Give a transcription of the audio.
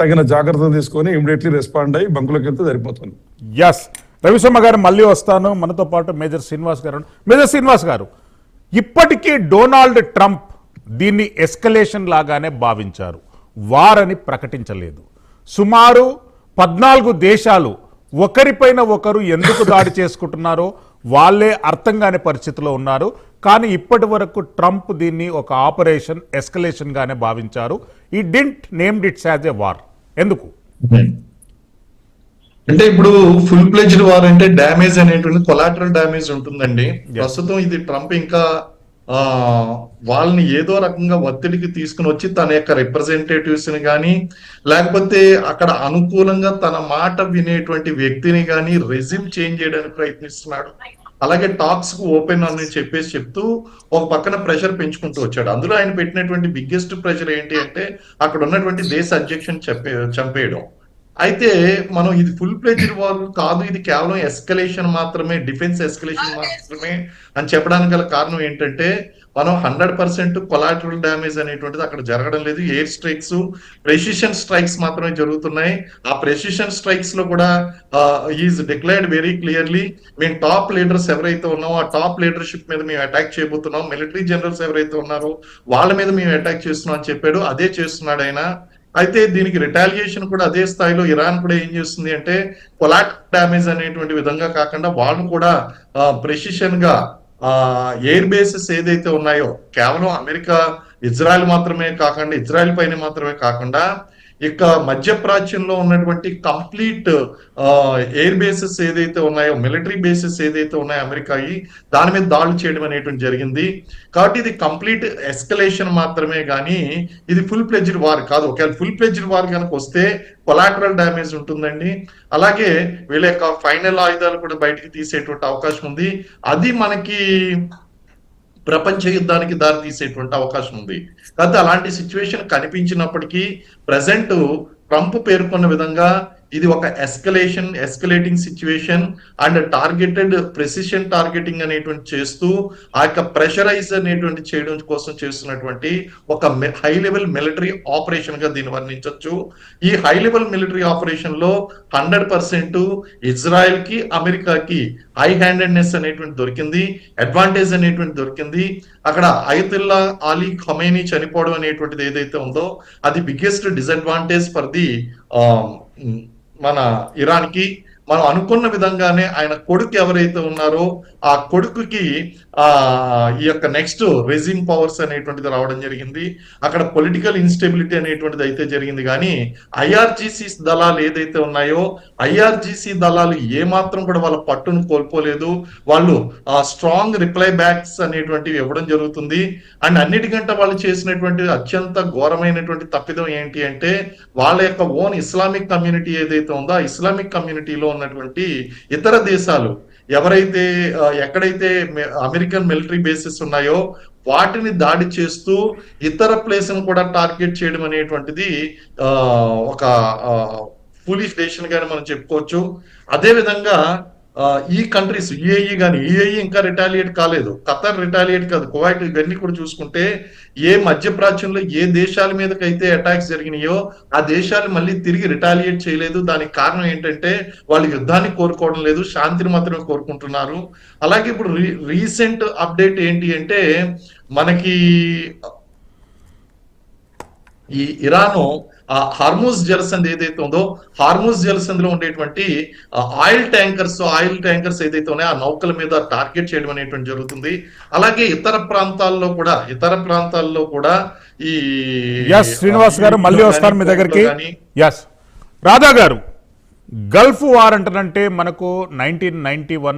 తగిన జాగ్రత్తలు తీసుకొని ఇమీడియట్లీ రెస్పాండ్ అయ్యి బంకులకు వెళ్తే సరిపోతుంది. ఎస్, రవిశర్మ గారు మళ్ళీ వస్తాను. మనతో పాటు మేజర్ శ్రీనివాస్ గారు. మేజర్ శ్రీనివాస్ గారు, ఇప్పటికీ డొనాల్డ్ ట్రంప్ దీన్ని ఎస్కలేషన్ లాగానే భావించారు, వార్ అని ప్రకటించలేదు. సుమారు 14 దేశాలు ఒకరిపైన ఒకరు ఎందుకు దాడి చేసుకుంటున్నారో వాళ్ళే అర్థం కాని పరిస్థితిలో ఉన్నారు. కానీ ఇప్పటి వరకు ట్రంప్ దీన్ని ఒక ఆపరేషన్ ఎస్కలేషన్ గానే భావించారు. He didn't named it's as a war. ఎందుకు? అంటే ఇప్పుడు ఫుల్ ప్లెజ్డ్ వార్ అంటే డ్యామేజ్ అనేటువంటి కొలాటరల్ డ్యామేజ్ ఉంటుందండి. ప్రస్తుతం ఇది ట్రంప్ ఇంకా వాళ్ళని ఏదో రకంగా ఒత్తిడికి తీసుకుని వచ్చి తన యొక్క రిప్రజెంటేటివ్స్ ని కానీ లేకపోతే అక్కడ అనుకూలంగా తన మాట వినేటువంటి వ్యక్తిని కానీ రెజ్యూమ్ చేంజ్ చేయడానికి ప్రయత్నిస్తున్నాడు. అలాగే టాక్స్ కు ఓపెన్ అని చెప్పేసి చెప్తూ ఒక పక్కన ప్రెషర్ పెంచుకుంటూ వచ్చాడు. అందులో ఆయన పెట్టినటువంటి బిగ్గెస్ట్ ప్రెషర్ ఏంటి అంటే అక్కడ ఉన్నటువంటి దేశ అధ్యక్షుని చంపేయడం. అయితే మనం ఇది ఫుల్ ప్లెజ్డ్ వార్ కాదు, ఇది కేవలం ఎస్కలేషన్ మాత్రమే, డిఫెన్స్ ఎస్కలేషన్ మాత్రమే అని చెప్పడానికి గల కారణం ఏంటంటే మనం 100% కొలాటరల్ డ్యామేజ్ అనేటువంటిది అక్కడ జరగడం లేదు. ఎయిర్ స్ట్రైక్స్, ప్రెసిషన్ స్ట్రైక్స్ మాత్రమే జరుగుతున్నాయి. ఆ ప్రెసిషన్ స్ట్రైక్స్ లో కూడా ఈజ్ డిక్లేర్డ్ వెరీ క్లియర్లీ, మేము టాప్ లీడర్స్ ఎవరైతే ఉన్నామో ఆ టాప్ లీడర్షిప్ మీద మేము అటాక్ చేయబోతున్నాం, మిలిటరీ జనరల్స్ ఎవరైతే ఉన్నారో వాళ్ళ మీద మేము అటాక్ చేస్తున్నాం అని చెప్పాడు. అదే చేస్తున్నాడు ఆయన. అయితే దీనికి రిటాలియేషన్ కూడా అదే స్థాయిలో ఇరాన్ కూడా ఏం చేస్తుంది అంటే కొలాటరల్ డ్యామేజ్ అనేటువంటి విధంగా కాకుండా వాళ్ళు కూడా ప్రెసిషన్ గా ఎయిర్ బేసెస్ ఏదైతే ఉన్నాయో కేవలం అమెరికా ఇజ్రాయెల్ మాత్రమే కాకుండా ఇజ్రాయెల్ పైన మాత్రమే కాకుండా ఇక మధ్యప్రాచ్యంలో ఉన్నటువంటి కంప్లీట్ ఎయిర్ బేసెస్ ఏదైతే ఉన్నాయో, మిలిటరీ బేసెస్ ఏదైతే ఉన్నాయో అమెరికాయి, దాని మీద దాడులు చేయడం అనేటువంటి జరిగింది. కాబట్టి ఇది కంప్లీట్ ఎస్కలేషన్ మాత్రమే కానీ ఇది ఫుల్ ప్లెజ్డ్ వార్ కాదు. ఒకవేళ ఫుల్ ప్లెజ్డ్ వార్ కనుక వస్తే కొలాటరల్ డ్యామేజ్ ఉంటుందండి. అలాగే వీళ్ళ యొక్క ఫైనల్ ఆయుధాలు కూడా బయటికి తీసేటువంటి అవకాశం ఉంది. అది మనకి ప్రపంచ యుద్ధానికి దారి తీసేటువంటి అవకాశం ఉంది. కాబట్టి అలాంటి సిచ్యువేషన్ కనిపించినప్పటికీ ప్రజెంట్ ట్రంప్ పేర్కొన్న విధంగా ఇది ఒక escalating situation and targeted precision targeting అనేటువంటి చేస్తూ ఆ యొక్క ప్రెషరైజ్ అనేటువంటి చేయడం కోసం చేస్తున్నటువంటి ఒక హై లెవెల్ మిలిటరీ ఆపరేషన్ గా దీన్ని వర్ణించవచ్చు. ఈ హై లెవెల్ మిలిటరీ ఆపరేషన్ లో 100% ఇజ్రాయెల్ కి అమెరికాకి హై హ్యాండెడ్నెస్ అనేటువంటి దొరికింది, అడ్వాంటేజ్ అనేటువంటి దొరికింది. అక్కడ అయతుల్లా అలీ ఖమేనీ చనిపోవడం అనేటువంటిది ఏదైతే ఉందో అది బిగ్గెస్ట్ డిసడ్వాంటేజ్ ఫర్ ది మన ఇరాన్ కి. మనం అనుకున్న విధంగానే ఆయన కొడుకు ఎవరైతే ఉన్నారో ఆ కొడుకుకి ఈ యొక్క నెక్స్ట్ రెజిమ్ పవర్స్ అనేటువంటిది రావడం జరిగింది. అక్కడ పొలిటికల్ ఇన్స్టెబిలిటీ అనేటువంటిది అయితే జరిగింది. కానీ ఐఆర్జిసి దళాలు ఏదైతే ఉన్నాయో ఐఆర్జిసి దళాలు ఏమాత్రం కూడా వాళ్ళ పట్టును కోల్పోలేదు. వాళ్ళు స్ట్రాంగ్ రిప్లై బ్యాక్స్ అనేటువంటివి ఇవ్వడం జరుగుతుంది. అండ్ అన్నిటికంటే వాళ్ళు చేసినటువంటి అత్యంత ఘోరమైనటువంటి తప్పిదం ఏంటి అంటే వాళ్ళ యొక్క ఓన్ ఇస్లామిక్ కమ్యూనిటీ ఏదైతే ఉందో ఆ ఇస్లామిక్ కమ్యూనిటీలో ఉన్నటువంటి ఇతర దేశాలు ఎవరైతే ఎక్కడైతే అమెరికన్ మిలిటరీ బేసెస్ ఉన్నాయో వాటిని దాడి చేస్తూ ఇతర ప్లేస్ ను కూడా టార్గెట్ చేయడం అనేటువంటిది ఒక ఫూలిష్ డెసిషన్ గాని మనం చెప్పుకోవచ్చు. అదే విధంగా ఈ కంట్రీస్ యుఏఈ కానీ యుఏఈ ఇంకా రిటాలియేట్ కాలేదు, ఖతర్ రిటాలియేట్ కాదు, కువైట్, ఇవన్నీ కూడా చూసుకుంటే ఏ మధ్యప్రాచ్యంలో ఏ దేశాల మీదకైతే అటాక్స్ జరిగినాయో ఆ దేశాలు మళ్ళీ తిరిగి రిటాలియేట్ చేయలేదు. దానికి కారణం ఏంటంటే వాళ్ళు యుద్ధాన్ని కోరుకోవడం లేదు, శాంతిని మాత్రమే కోరుకుంటున్నారు. అలాగే ఇప్పుడు రీసెంట్ అప్డేట్ ఏంటి అంటే మనకి ఈ ఇరాను హార్మూజ్ జలసంధి ఏదైతే ఉందో హార్మూజ్ జలసంధిలో ఉండేటువంటి ఆయిల్ ట్యాంకర్స్ ఏదైతే ఉన్నాయో ఆ నౌకల మీద టార్గెట్ చేయడం అనేటువంటి జరుగుతుంది. అలాగే ఇతర ప్రాంతాల్లో కూడా ఈ శ్రీనివాస్ గారు మళ్ళీ వస్తారు మీ దగ్గరికి. రాధా గారు, గల్ఫ్ వార్ అంటారంటే మనకు 1991